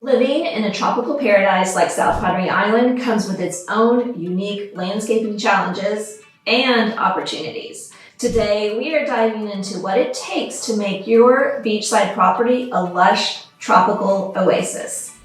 Living in a tropical paradise like South Padre Island comes with its own unique landscaping challenges and opportunities. Today, we are diving into what it takes to make your beachside property a lush tropical oasis.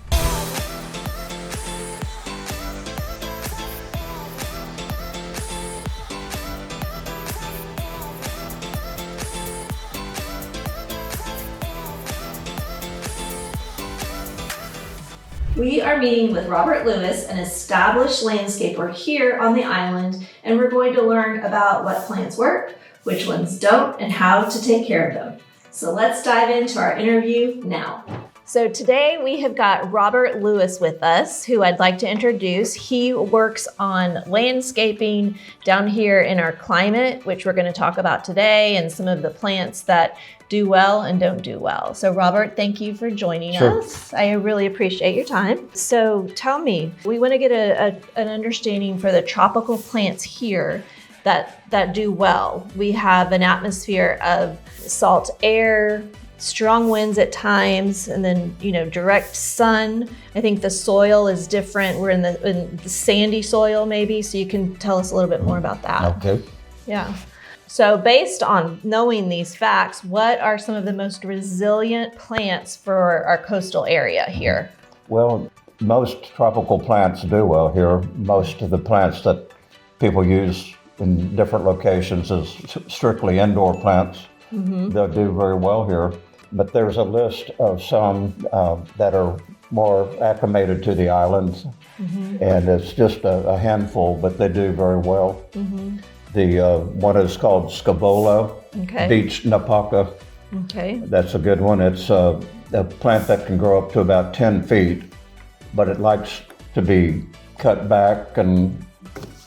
We are meeting with Robert Lewis, an established landscaper here on the island, and we're going to learn about what plants work, which ones don't, and how to take care of them. So let's dive into our interview now. So today we have got Robert Lewis with us, who I'd like to introduce. He works on landscaping down here in our climate, which we're going to talk about today, and some of the plants that do well and don't do well. So Robert, thank you for joining us. I really appreciate your time. So tell me, we want to get an understanding for the tropical plants here that do well. We have an atmosphere of salt air, strong winds at times, and then, direct sun. I think the soil is different. We're in the sandy soil maybe, so you can tell us a little bit more about that. Okay. Yeah. So based on knowing these facts, what are some of the most resilient plants for our coastal area here? Well, most tropical plants do well here. Most of the plants that people use in different locations is strictly indoor plants. Mm-hmm. They'll do very well here. But there's a list of some that are more acclimated to the islands, mm-hmm. and it's just a handful, but they do very well. Mm-hmm. The one is called scabola, okay. beach napaca. Okay. That's a good one. It's a plant that can grow up to about 10 feet, but it likes to be cut back and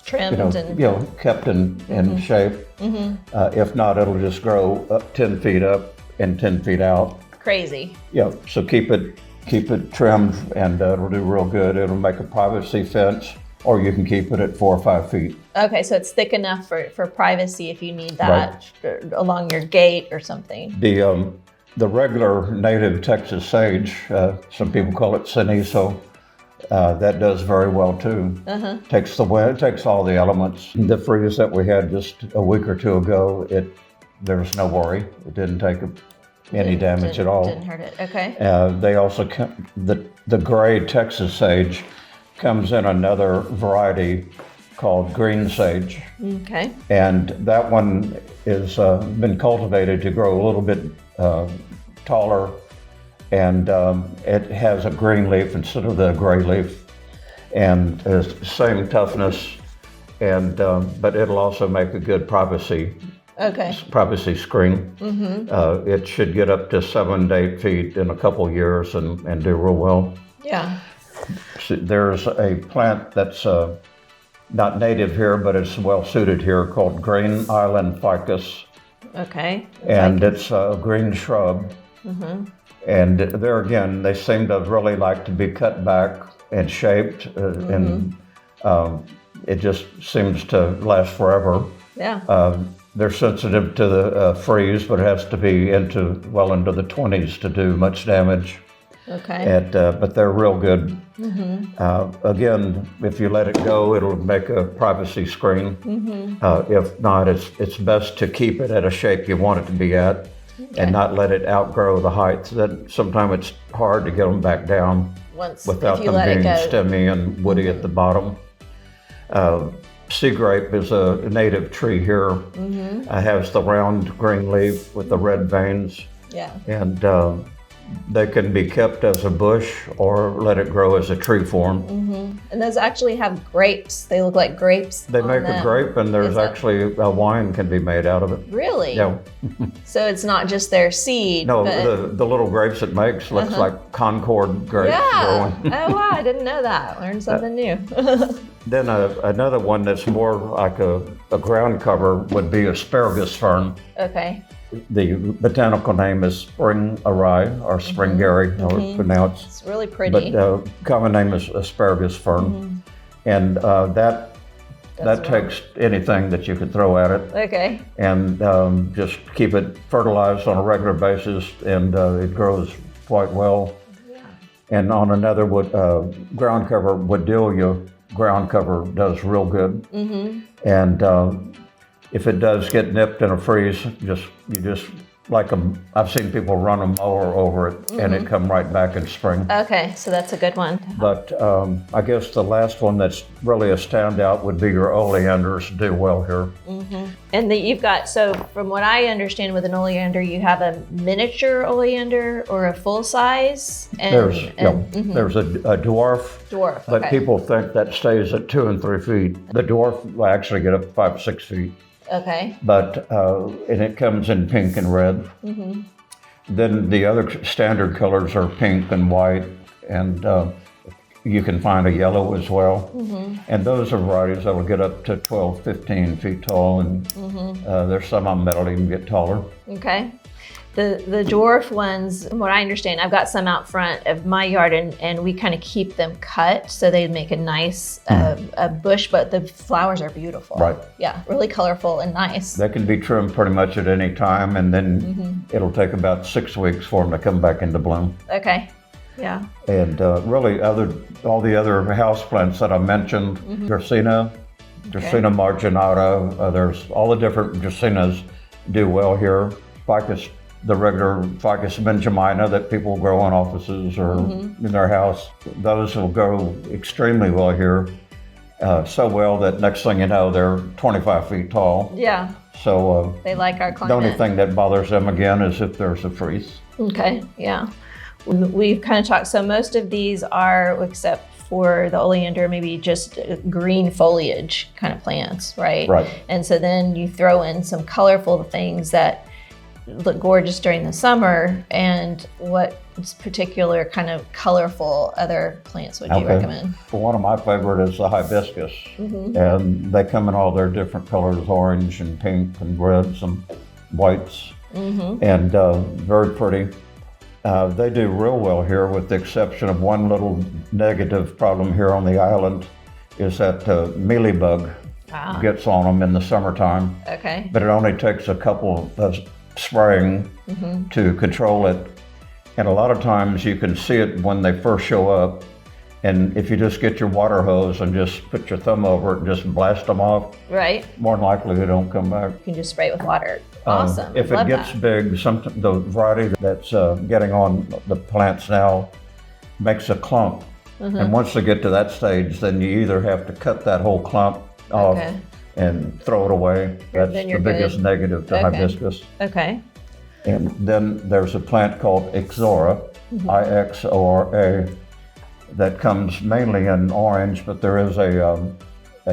trimmed and kept in mm-hmm. shape. Mm-hmm. If not, it'll just grow up 10 feet up and 10 feet out. Crazy. Yeah, so keep it trimmed, and it'll do real good. It'll make a privacy fence, or you can keep it at 4 or 5 feet. Okay, so it's thick enough for privacy if you need that, right, along your gate or something. The regular native Texas sage, some people call it cenizo, that does very well too. Uh-huh. Takes the wind, takes all the elements. The freeze that we had just a week or two ago, there was no worry. It didn't take any damage at all. Didn't hurt it. Okay. They also the gray Texas sage comes in another variety called green sage. Okay. And that one is been cultivated to grow a little bit taller, and it has a green leaf instead of the gray leaf, and same toughness, and but it'll also make a good privacy screen. Mm-hmm. It should get up to 7 to 8 feet in a couple years and do real well. Yeah. There's a plant that's not native here, but it's well suited here, called green island ficus. Okay. And it's a green shrub. Mm-hmm. And there again, they seem to really like to be cut back and shaped, mm-hmm. and it just seems to last forever. Yeah. They're sensitive to the freeze, but it has to be into the 20s to do much damage. Okay. But they're real good. Mm-hmm. Again, if you let it go, it'll make a privacy screen. Mm-hmm. If not, it's best to keep it at a shape you want it to be at, okay. and not let it outgrow the height. Then sometimes it's hard to get them back down without them being stemmy and woody mm-hmm. at the bottom. Sea grape is a native tree here. Mm-hmm. It has the round green leaf with the red veins. Yeah. And they can be kept as a bush or let it grow as a tree form. Mm-hmm. And those actually have grapes. They look like grapes. They make a grape, and there's actually a wine can be made out of it. Really? Yeah. So it's not just their seed. No, the little grapes it makes looks uh-huh. like Concord grapes. Yeah. Oh wow, I didn't know that. Learned something new. Then another one that's more like a ground cover would be asparagus fern. Okay. The botanical name is spring array or springary, mm-hmm. or mm-hmm. pronounced. It's really pretty. But common name is asparagus fern, mm-hmm. and that takes anything that you could throw at it. Okay. And just keep it fertilized on a regular basis, and it grows quite well. And on another wood ground cover, Woodillia ground cover does real good. And if it does get nipped in a freeze, you just like I've seen people run a mower over it, and it come right back in spring. Okay, so that's a good one. But I guess the last one that's really a standout would be your oleanders do well here. And you've got, so from what I understand with an oleander, you have a miniature oleander or a full size? There's a dwarf. Dwarf, But okay. people think that stays at 2 and 3 feet. The dwarf will actually get up 5 or 6 feet. Okay. But, and it comes in pink and red. Then the other standard colors are pink and white, and you can find a yellow as well. And those are varieties that will get up to 12, 15 feet tall, and there's some of them that'll even get taller. Okay. The dwarf ones, from what I understand, I've got some out front of my yard, and we kind of keep them cut so they make a nice a bush, but the flowers are beautiful. Right. Yeah, really colorful and nice. They can be trimmed pretty much at any time, and then it'll take about 6 weeks for them to come back into bloom. Okay. Yeah. And really, all the other houseplants that I mentioned, Dracaena marginata, there's all the different Dracaenas do well here. Ficus, the regular Ficus benjamina that people grow in offices or in their house, those will grow extremely well here. So well that next thing you know, they're 25 feet tall. Yeah. So They like our the climate. only thing that bothers them again is if there's a freeze. Okay, yeah. We've kind of talked, so most of these are, except for the oleander, maybe just green foliage kind of plants, right? Right. And so then you throw in some colorful things that look gorgeous during the summer. And what particular kind of colorful other plants would you recommend? Well, one of my favorite is the hibiscus. And they come in all their different colors, orange and pink and reds and whites. And very pretty. They do real well here, with the exception of one little negative problem here on the island, is that mealybug gets on them in the summertime. Okay. But it only takes a couple of spraying to control it. And a lot of times you can see it when they first show up. And if you just get your water hose and just put your thumb over it and just blast them off, Right. more than likely they don't come back. You can just spray it with water. Awesome. If Love it gets that. big, the variety that's getting on the plants now makes a clump. And once they get to that stage, then you either have to cut that whole clump off and throw it away. That's Then the you're biggest good. negative to hibiscus. Okay. And then there's a plant called Ixora, Ixora, that comes mainly in orange, but there is a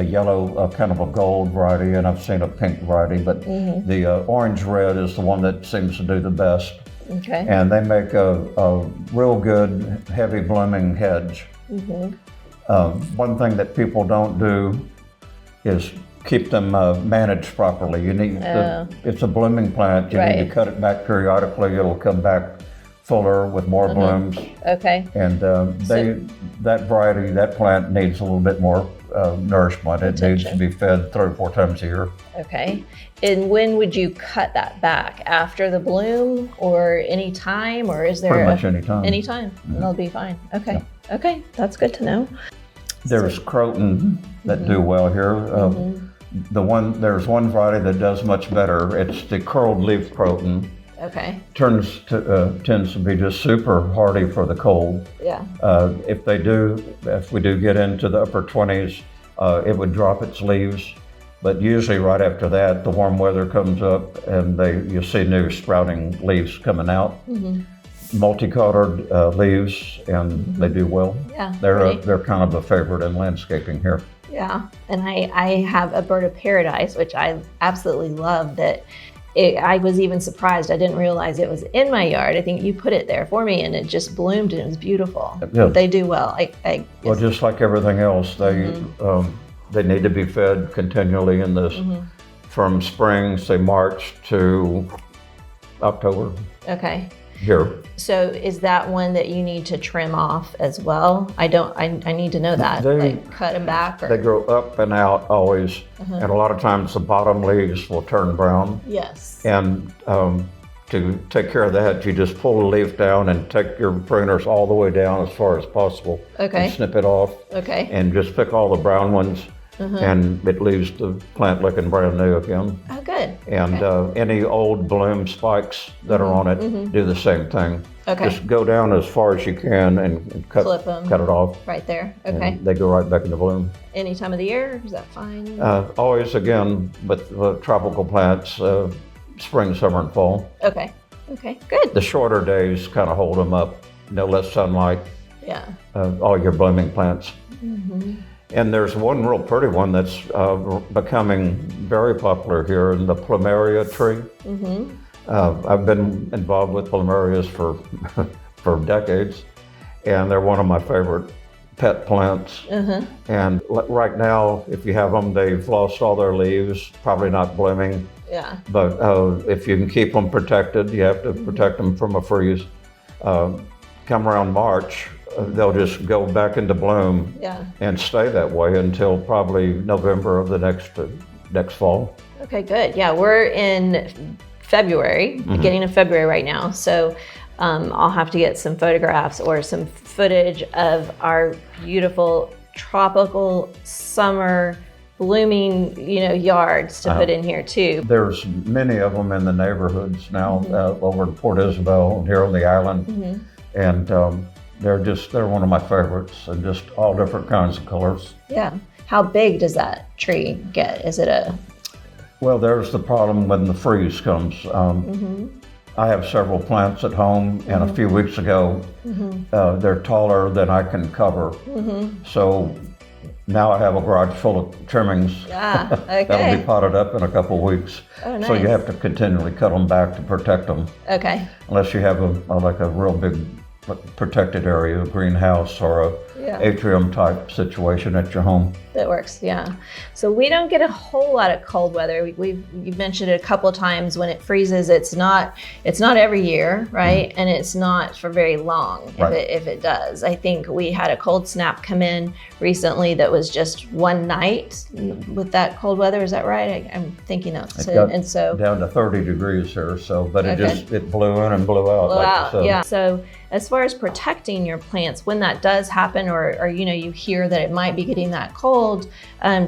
yellow, kind of a gold variety, and I've seen a pink variety, but the orange-red is the one that seems to do the best. Okay. And they make a real good, heavy blooming hedge. One thing that people don't do is keep them managed properly. You need it's a blooming plant. You need to cut it back periodically. It'll come back fuller with more blooms. Okay. And that variety, that plant needs a little bit more nourishment. It needs to be fed 3 or 4 times a year. Okay. And when would you cut that back? After the bloom, or any time, or is there Pretty much any time. Any time, and they'll be fine. Okay. Okay, that's good to know. There's croton that do well here. There's one variety that does much better. It's the curled leaf croton. Okay. Tends to be just super hardy for the cold. Yeah. If we do get into the upper 20s, it would drop its leaves. But usually right after that, the warm weather comes up and you see new sprouting leaves coming out. Multicolored leaves, and they do well. Yeah. They're kind of a favorite in landscaping here. Yeah. And I have a bird of paradise, which I absolutely love. I was even surprised. I didn't realize it was in my yard. I think you put it there for me, and it just bloomed, and it was beautiful. Yeah. They do well. Well, just like everything else, they need to be fed continually in this from spring, say March, to October. Okay. Here. So is that one that you need to trim off as well? I need to know that. Like cut them back, or? They grow up and out always, and a lot of times the bottom leaves will turn brown. Yes. And to take care of that, you just pull the leaf down and take your pruners all the way down as far as possible. Okay. And snip it off. Okay. And just pick all the brown ones, and it leaves the plant looking brand new again. Oh, good. And any old bloom spikes that are on it, do the same thing. Okay. Just go down as far as you can and cut it off. Right there. Okay. And they go right back into bloom. Any time of the year, is that fine? Always, again, with tropical plants, spring, summer, and fall. Okay. Okay, good. The shorter days kind of hold them up. No less sunlight. Yeah. All your blooming plants. And there's one real pretty one that's becoming very popular here, in the plumeria tree. I've been involved with plumerias for for decades, and they're one of my favorite pet plants. And right now, if you have them, they've lost all their leaves, probably not blooming. Yeah. But if you can keep them protected, you have to protect them from a freeze. Come around March, they'll just go back into bloom and stay that way until probably November of the next fall. Okay, good. Yeah, we're in February, beginning of February right now. So I'll have to get some photographs or some footage of our beautiful tropical summer blooming, yards to put in here too. There's many of them in the neighborhoods now, over in Port Isabel and here on the island. And they're one of my favorites, and just all different kinds of colors. Yeah. How big does that tree get? Is it Well, there's the problem when the freeze comes. I have several plants at home, and a few weeks ago, they're taller than I can cover. So now I have a garage full of trimmings. okay. That'll be potted up in a couple of weeks. Oh, nice. So you have to continually cut them back to protect them. Okay. Unless you have a real big protected area, a greenhouse or a atrium type situation at your home. That works, yeah. So we don't get a whole lot of cold weather. You've mentioned it a couple of times. When it freezes, it's not every year, right? And it's not for very long if it does. I think we had a cold snap come in recently that was just one night with that cold weather. Is that right? I'm thinking that's it. And so down to 30 degrees here. So, but it blew in and blew out. Blew out, yeah. So as far as protecting your plants, when that does happen, or you hear that it might be getting that cold,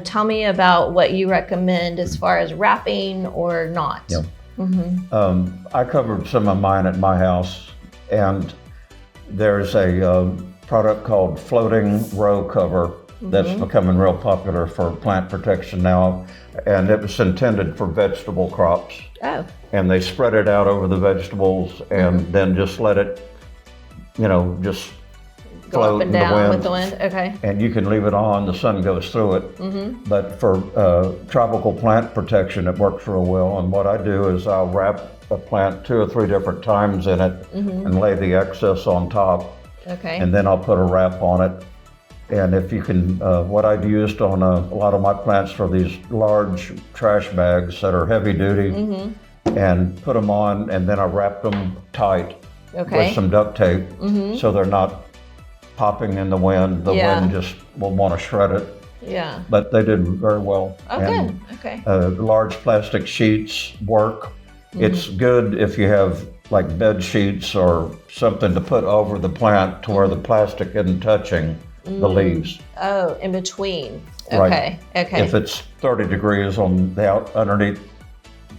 tell me about what you recommend as far as wrapping or not. Yep. I covered some of mine at my house, and there's a product called floating row cover that's becoming real popular for plant protection now, and it was intended for vegetable crops. Oh. And they spread it out over the vegetables and then just let it, just go float up and down with the wind. Okay. And you can leave it on, the sun goes through it. But for tropical plant protection, it works real well. And what I do is I'll wrap a plant 2 or 3 different times in it and lay the excess on top. Okay. And then I'll put a wrap on it. And if you can, what I've used on a lot of my plants for these large trash bags that are heavy duty, and put them on, and then I wrap them tight with some duct tape so they're not popping in the wind. The wind just will want to shred it. Yeah. But they did very well. Oh, and, good. Okay. Large plastic sheets work. It's good if you have like bed sheets or something to put over the plant to where the plastic isn't touching the leaves. Oh, in between. Right. Okay. If it's 30 degrees on the underneath,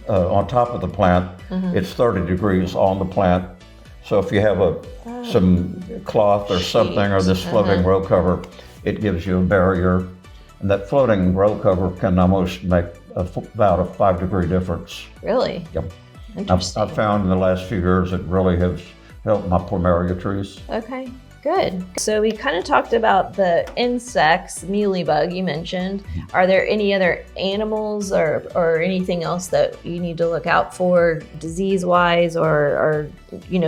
on top of the plant, it's 30 degrees on the plant. So if you have some cloth or something, or this floating row cover, it gives you a barrier. And that floating row cover can almost make about a 5-degree difference. Really? Yep. Interesting. I've found in the last few years it really has helped my plumeria trees. Okay. Good. So we kind of talked about the insects, mealybug you mentioned. Are there any other animals or anything else that you need to look out for disease-wise, or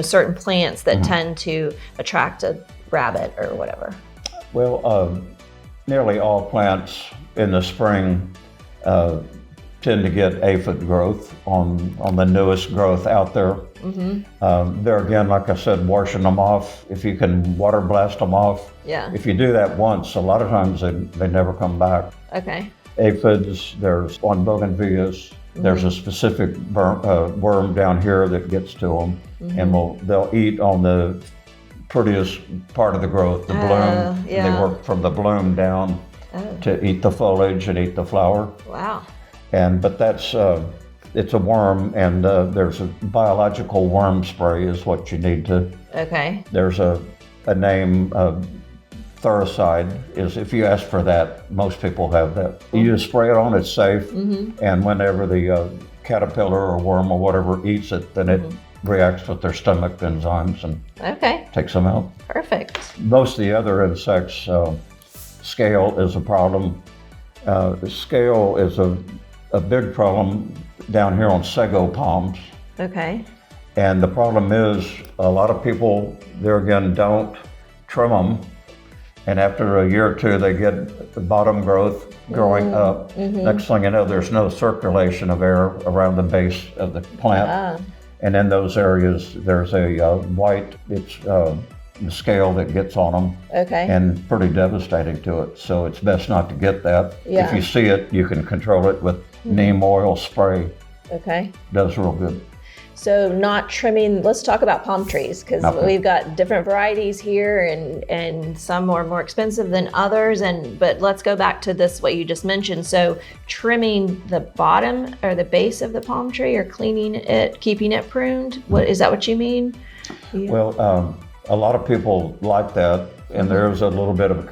certain plants that tend to attract a rabbit or whatever? Well, nearly all plants in the spring tend to get aphid growth on the newest growth out there. There again, like I said, washing them off. If you can water blast them off. Yeah. If you do that once, a lot of times they never come back. Okay. Aphids, there's on bougainvilleas, There's a specific worm down here that gets to them, and they'll eat on the prettiest part of the growth, the bloom. Yeah. And they work from the bloom down to eat the foliage and eat the flower. Wow. But that's it's a worm, and there's a biological worm spray is what you need to. Okay. There's a name. Thuricide is, if you ask for that, most people have that. You just spray it on, it's safe, and whenever the caterpillar or worm or whatever eats it, then it reacts with their stomach enzymes and takes them out. Perfect. Most of the other insects, scale is a problem. Scale is a big problem down here on sago palms. Okay. And the problem is, a lot of people, there again, don't trim them. And after a year or two, they get the bottom growth growing up. Next thing you know, there's no circulation of air around the base of the plant. And in those areas, there's a white, it's the scale that gets on them. And pretty devastating to it. So it's best not to get that. If you see it, you can control it with neem oil spray. Does real good. So not trimming, let's talk about palm trees, because we've got different varieties here, and some are more expensive than others. But let's go back to this, what you just mentioned. So trimming the bottom or the base of the palm tree, or cleaning it, keeping it pruned. Is that what you mean? Yeah. Well, a lot of people like that, and there's a little bit of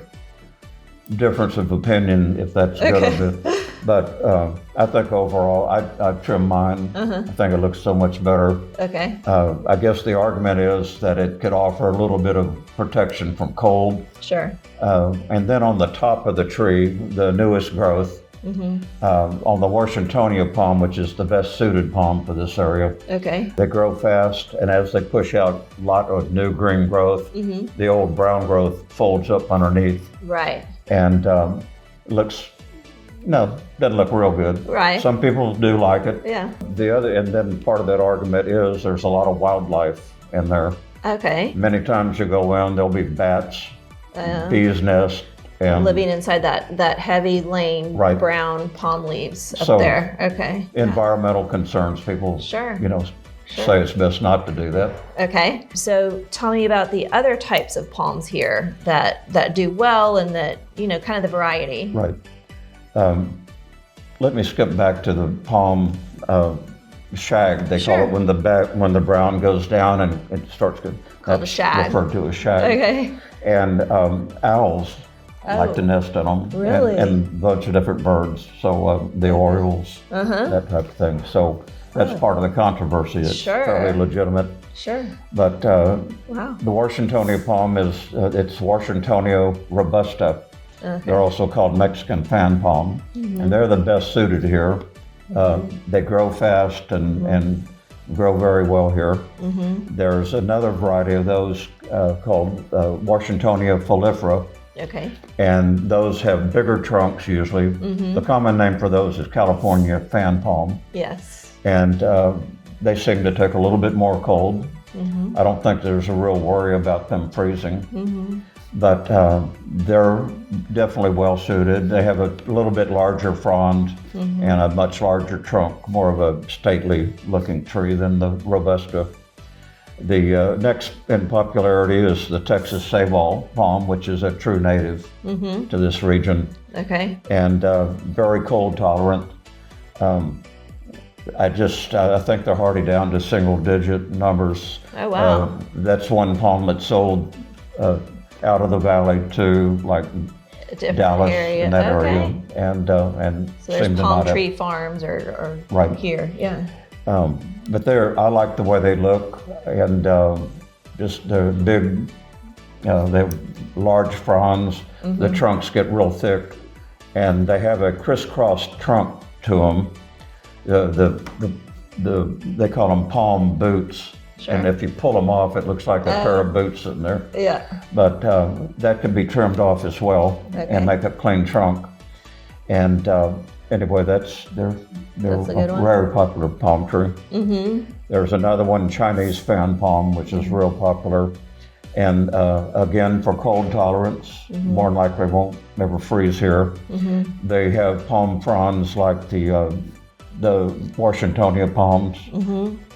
difference of opinion if that's good of it. But I think overall, I trim mine. I think it looks so much better. I guess the argument is that it could offer a little bit of protection from cold. Sure. And then on the top of the tree, the newest growth, on the Washingtonia palm, which is the best suited palm for this area. They grow fast, and as they push out a lot of new green growth, the old brown growth folds up underneath. Right. And doesn't look real good. Right. Some people do like it. Yeah. And then part of that argument is there's a lot of wildlife in there. Many times you go in, there'll be bats, bees nest, and living inside that heavy laying brown palm leaves up there. Environmental concerns, people say it's best not to do that. So tell me about the other types of palms here that do well, and that, kind of the variety. Right. Let me skip back to the palm shag. They call it when the brown goes down and it starts to called a shag. Referred to as shag. And owls like to nest in them. Really? And a bunch of different birds. So the orioles, that type of thing. So that's part of the controversy. It's fairly legitimate. But the Washingtonia palm it's Washingtonia robusta. They're also called Mexican fan palm, and they're the best suited here. They grow fast and grow very well here. There's another variety of those called Washingtonia folifera. And those have bigger trunks usually. The common name for those is California fan palm. And they seem to take a little bit more cold. I don't think there's a real worry about them freezing. But they're definitely well suited. They have a little bit larger frond and a much larger trunk, more of a stately looking tree than the robusta. The next in popularity is the Texas sable palm, which is a true native to this region. And very cold tolerant. I think they're hardy down to single digit numbers. Oh, wow. That's one palm that's sold out of the valley to like Dallas and that area, and so there's palm tree farms or here, but I like the way they look, and just the big, they have large fronds. The trunks get real thick, and they have a crisscross trunk to them. They call them palm boots. And if you pull them off, it looks like a pair of boots in there. But that can be trimmed off as well and make a clean trunk. And anyway, they're a very popular palm tree. There's another one, Chinese fan palm, which is real popular. And again, for cold tolerance, more than likely won't never freeze here. They have palm fronds like the the Washingtonia palms.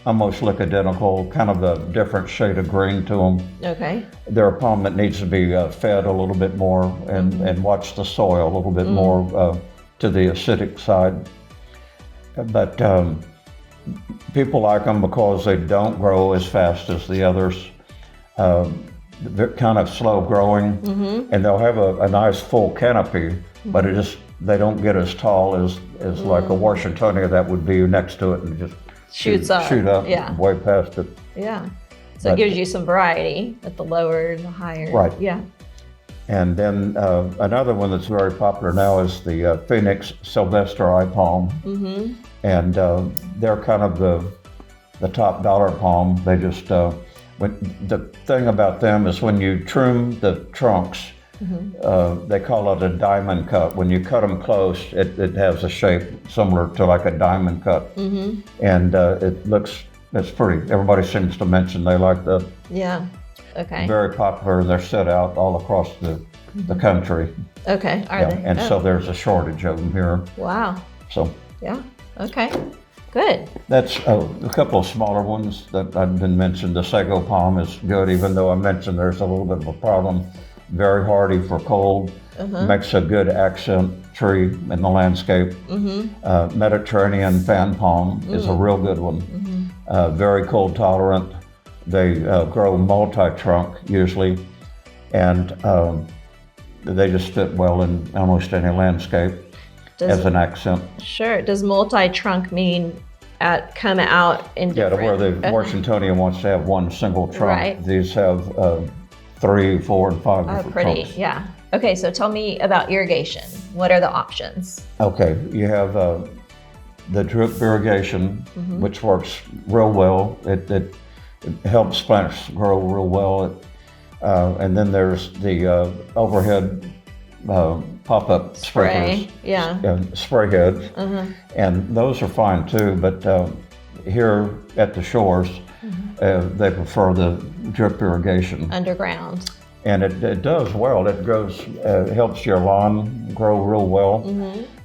Almost look identical, kind of a different shade of green to them. Okay. They're a palm that needs to be fed a little bit more and watch the soil a little bit more to the acidic side. But people like them because they don't grow as fast as the others. They're kind of slow growing, and they'll have a nice full canopy, but they don't get as tall as like a Washingtonia that would be next to it and just shoot up way past it. Yeah. So it gives you some variety at the lower, the higher. Right. Yeah. And then another one that's very popular now is the Phoenix sylvestri palm. And they're kind of the top dollar palm. They just, the thing about them is when you trim the trunks, they call it a diamond cut. When you cut them close, it has a shape similar to like a diamond cut. And it's pretty. Everybody seems to mention they like the. Yeah. Okay. Very popular. They're set out all across the country. Okay. Are they? And so there's a shortage of them here. Wow. So. Yeah. Okay. Good. That's a couple of smaller ones that I didn't mention. The sago palm is good, even though I mentioned there's a little bit of a problem. Very hardy for cold. Makes a good accent tree in the landscape. Mediterranean fan palm is a real good one. Very cold tolerant. They grow multi-trunk usually, and they just fit well in almost any landscape as an accent. Sure. Does multi-trunk mean come out in different? Yeah, to where the Washingtonia wants to have one single trunk. Right. These have 3, 4, and 5 different pretty. trunks. Yeah. Okay, so tell me about irrigation. What are the options? Okay, you have the drip irrigation, which works real well. It helps plants grow real well. And then there's the overhead pop-up sprinklers. Spray heads. And those are fine too, but here at the shores, they prefer the drip irrigation. Underground. And it does well. It grows, helps your lawn grow real well.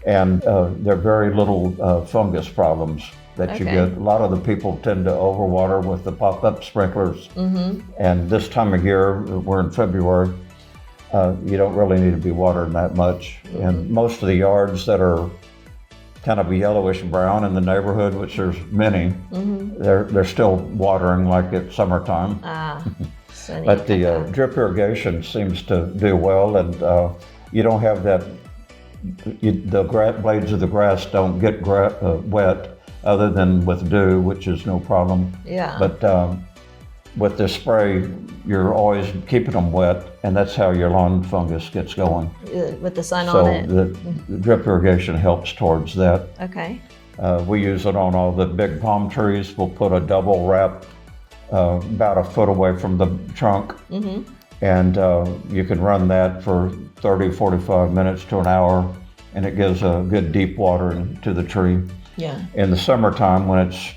And there are very little fungus problems that you get. A lot of the people tend to overwater with the pop-up sprinklers. And this time of year, we're in February, you don't really need to be watering that much. And most of the yards that are kind of a yellowish brown in the neighborhood, which there's many, they're still watering like it's summertime. But the drip irrigation seems to do well, and you don't have that, the blades of the grass don't get wet other than with dew, which is no problem. But with the spray, you're always keeping them wet, and that's how your lawn fungus gets going. With the sun on it. So the drip irrigation helps towards that. Okay. We use it on all the big palm trees. We'll put a double wrap about a foot away from the trunk, and you can run that for 30, 45 minutes to an hour, and it gives a good deep watering to the tree. In the summertime, when it's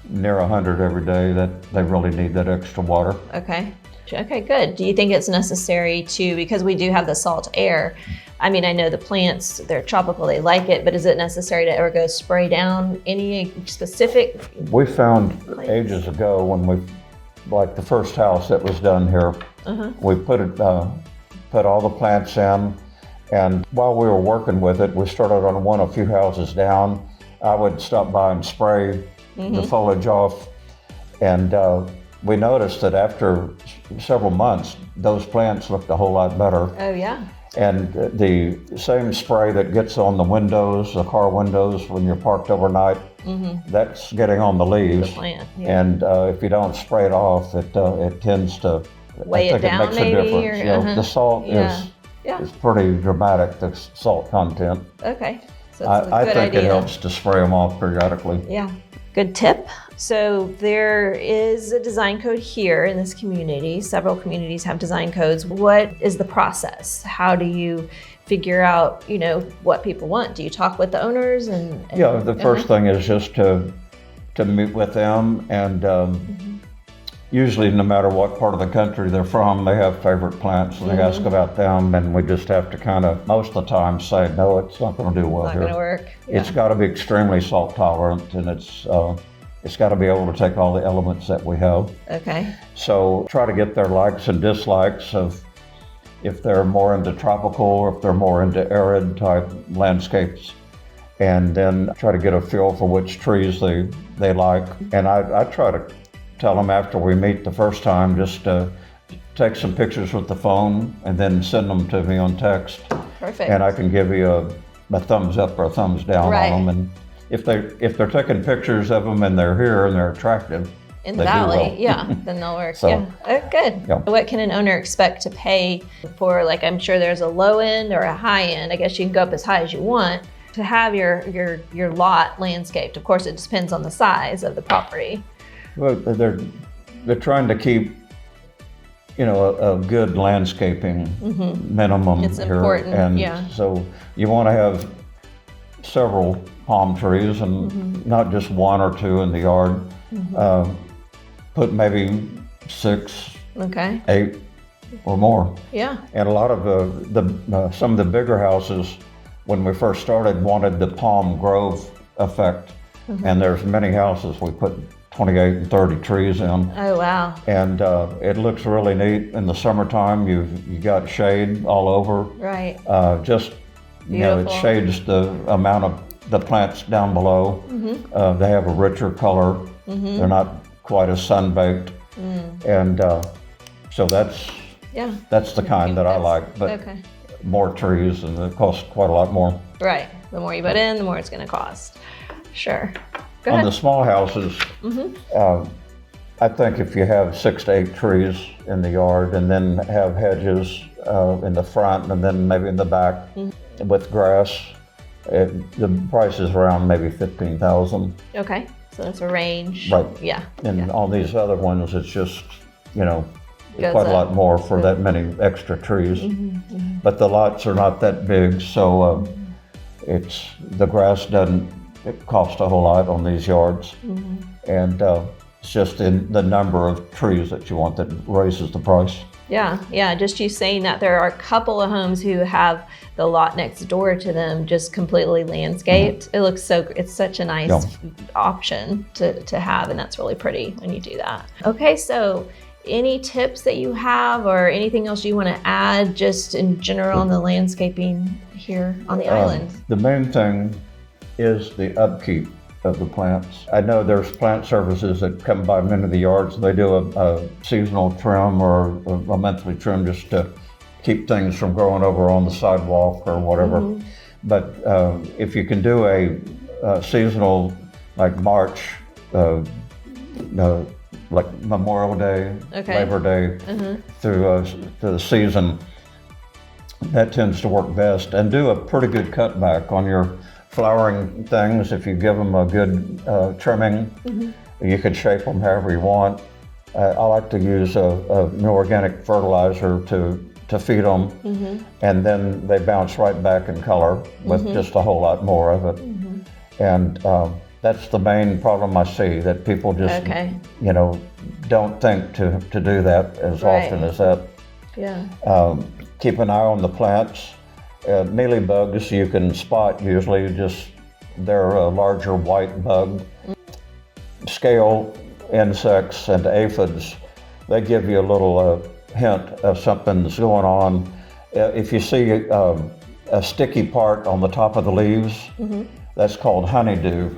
near 100 every day, that they really need that extra water. Okay, good. Do you think it's necessary because we do have the salt air, I mean, I know the plants, they're tropical, they like it, but is it necessary to ever go spray down any specific? We found ages ago when like the first house that was done here, we put all the plants in, and while we were working with it, we started on a few houses down. I would stop by and spray the foliage off, and we noticed that after several months, those plants looked a whole lot better. Oh yeah. And the same spray that gets on the windows, the car windows when you're parked overnight, that's getting on the leaves. The plant, and if you don't spray it off, it tends to weigh it down. It makes a difference. The salt is pretty dramatic, the salt content. Okay. So that's a good idea. I think it helps to spray them off periodically. Yeah. Good tip. So there is a design code here in this community. Several communities have design codes. What is the process? How do you figure out, what people want? Do you talk with the owners? Yeah, the first thing is just to meet with them, and usually no matter what part of the country they're from, they have favorite plants, and they ask about them, and we just have to kind of, most of the time, say, no, it's not going to do well Not here. going to work. Yeah. It's got to be extremely salt tolerant, and it's got to be able to take all the elements that we have. Okay. So try to get their likes and dislikes of if they're more into tropical or if they're more into arid type landscapes, and then try to get a feel for which trees they like. And I try to tell them after we meet the first time, just take some pictures with the phone and then send them to me on text. Perfect. And I can give you a thumbs up or a thumbs down Right. on them. And if they're taking pictures of them and they're here and they're attractive, in the they do valley, well. yeah, then they'll work. So, yeah. Oh, good. yeah. What can an owner expect to pay for, like, I'm sure there's a low end or a high end. I guess you can go up as high as you want to have your lot landscaped. Of course, it depends on the size of the property. Well, they're trying to keep, a good landscaping minimum It's here. important, And yeah. so you want to have several palm trees and not just one or two in the yard. Put maybe 6, Okay. 8 or more. Yeah. And a lot of some of the bigger houses, when we first started, wanted the palm grove effect. And there's many houses we put 28 and 30 trees in. Oh, wow. And it looks really neat in the summertime. You got shade all over. Right. Just it Beautiful. shades the amount of the plants down below. They have a richer color. They're not quite as sun-baked. And so that's the kind that I like. But Okay. more trees, and it costs quite a lot more. Right. The more you put in, the more it's going to cost. Sure. Go On ahead. the small houses, I think if you have 6 to 8 trees in the yard and then have hedges in the front and then maybe in the back with grass, the price is around maybe $15,000. Okay. So that's a range. Right. Yeah. And on these other ones, it's just, Goes quite a lot up. more for that many extra trees. But the lots are not that big, so the grass doesn't cost a whole lot on these yards. And it's just in the number of trees that you want that raises the price. Yeah. Just you saying that, there are a couple of homes who have the lot next door to them just completely landscaped. It looks it's such a nice option to have, and that's really pretty when you do that. Okay, so any tips that you have or anything else you want to add just in general on the landscaping here on the island? The main thing is the upkeep of the plants. I know there's plant services that come by many of the yards. They do a seasonal trim or a monthly trim just to keep things from growing over on the sidewalk or whatever. But if you can do a seasonal, like March, like Memorial Day, Labor Day, through the season, that tends to work best. And do a pretty good cutback on your flowering things. If you give them a good trimming, you can shape them however you want. I like to use an organic fertilizer to feed them, and then they bounce right back in color with just a whole lot more of it. And that's the main problem I see, that people just don't think to do that as often as that. Yeah. Keep an eye on the plants. Mealybugs you can spot usually, they're a larger white bug. Scale insects and aphids, they give you a little hint of something's going on. If you see a sticky part on the top of the leaves, that's called honeydew.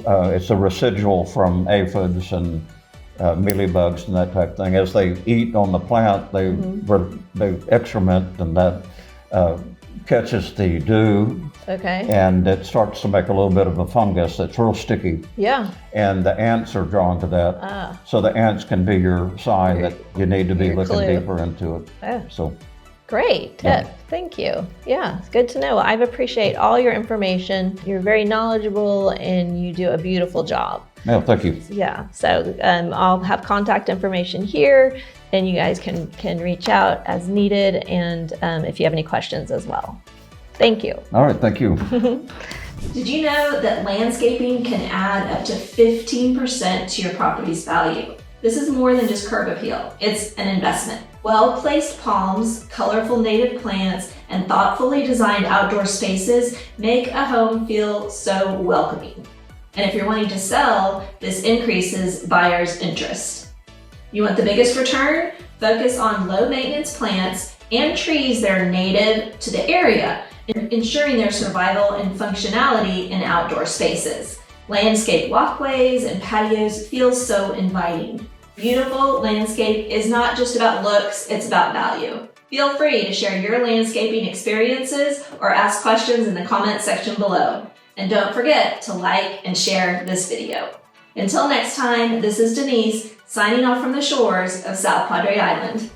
It's a residual from aphids and mealybugs and that type of thing. As they eat on the plant, they excrement, and that catches the dew, and it starts to make a little bit of a fungus that's real sticky. Yeah. And the ants are drawn to that. So the ants can be your sign that you need to be looking deeper into it. So. Great tip. Thank you. Yeah, it's good to know. I appreciate all your information. You're very knowledgeable and you do a beautiful job. Yeah, thank you. Yeah, so I'll have contact information here, and you guys can reach out as needed, and if you have any questions as well. Thank you. All right, thank you. Did you know that landscaping can add up to 15% to your property's value? This is more than just curb appeal, it's an investment. Well-placed palms, colorful native plants, and thoughtfully designed outdoor spaces make a home feel so welcoming. And if you're wanting to sell, this increases buyers' interest. You want the biggest return? Focus on low-maintenance plants and trees that are native to the area, ensuring their survival and functionality in outdoor spaces. Landscape walkways and patios feel so inviting. Beautiful landscape is not just about looks, it's about value. Feel free to share your landscaping experiences or ask questions in the comment section below. And don't forget to like and share this video. Until next time, this is Denise signing off from the shores of South Padre Island.